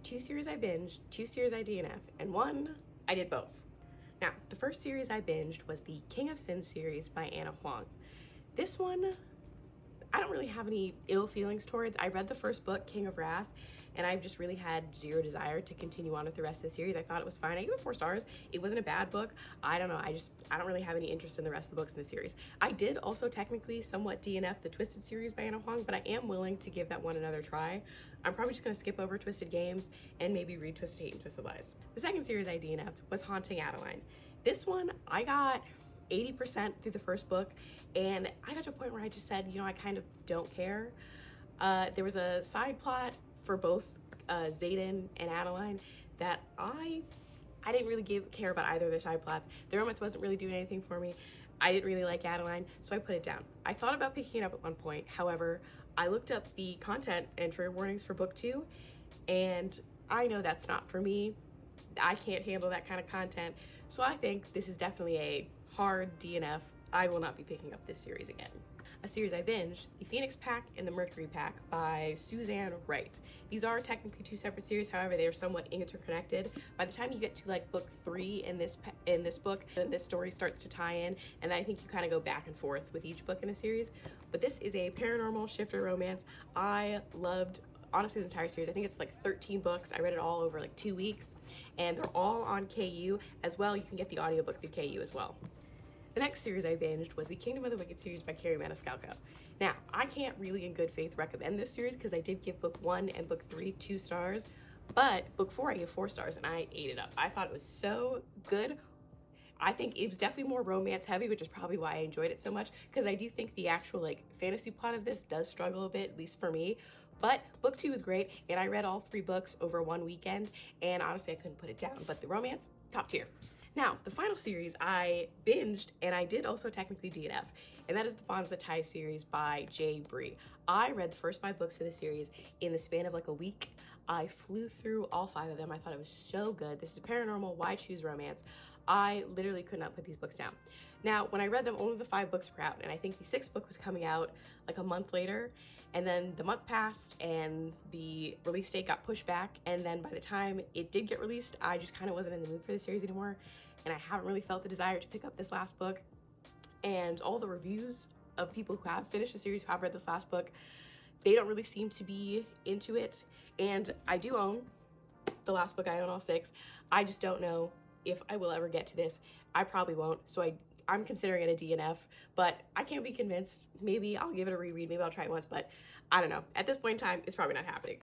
2 series I binged, 2 series I DNF'd, and 1 I did both. Now, the first series I binged was the King of Sin series by Anna Huang. This one, I don't really have any ill feelings towards. I read the first book, King of Wrath, and I've just really had zero desire to continue on with the rest of the series. I thought it was fine. I gave it 4 stars. It wasn't a bad book. I don't know. I don't really have any interest in the rest of the books in the series. I did also technically somewhat DNF the Twisted series by Anna Huang, but I am willing to give that one another try. I'm probably just going to skip over Twisted Games and maybe read Twisted Hate and Twisted Lies. The second series I DNF'd was Haunting Adeline. This one, I got 80% through the first book, and I got to a point where I just said, I kind of don't care. There was a side plot for both Xaden and Adeline that I didn't really care about either of their side plots. The romance wasn't really doing anything for me. I didn't really like Adeline, so I put it down. I thought about picking it up at one point. However, I looked up the content and trigger warnings for book 2, and I know that's not for me. I can't handle that kind of content, so I think this is definitely a hard DNF. I will not be picking up this series again. A series I binged, The Phoenix Pack and the Mercury Pack by Suzanne Wright. These are technically 2 separate series, however, they are somewhat interconnected. By the time you get to like book 3 in this book, then this story starts to tie in, and I think you kind of go back and forth with each book in the series. But this is a paranormal shifter romance. I loved, honestly, the entire series. I think it's like 13 books. I read it all over like 2 weeks, and they're all on KU as well. You can get the audiobook through KU as well. The next series I binged was the Kingdom of the Wicked series by Carrie Maniscalco. Now, I can't really in good faith recommend this series because I did give book 1 and book 3 2 stars, but book 4 I gave 4 stars and I ate it up. I thought it was so good. I think it was definitely more romance heavy, which is probably why I enjoyed it so much, because I do think the actual like fantasy plot of this does struggle a bit, at least for me. But book 2 was great, and I read all 3 books over one weekend, and honestly I couldn't put it down. But the romance, top tier. Now, the final series I binged, and I did also technically DNF, and that is the Bonds That Tie series by J. Bree. I read the first 5 books of the series in the span of like a week. I flew through all 5 of them. I thought it was so good. This is a paranormal, why choose romance? I literally could not put these books down. Now, when I read them, only the 5 books were out, and I think the 6th book was coming out like a month later, and then the month passed and the release date got pushed back, and then by the time it did get released, I just kind of wasn't in the mood for the series anymore, and I haven't really felt the desire to pick up this last book. And all the reviews of people who have finished the series, who have read this last book, they don't really seem to be into it. And I do own the last book. I own all 6. I just don't know if I will ever get to this. I probably won't, so I'm considering it a DNF, but I can't be convinced. Maybe I'll give it a reread, maybe I'll try it once, but I don't know. At this point in time, it's probably not happening.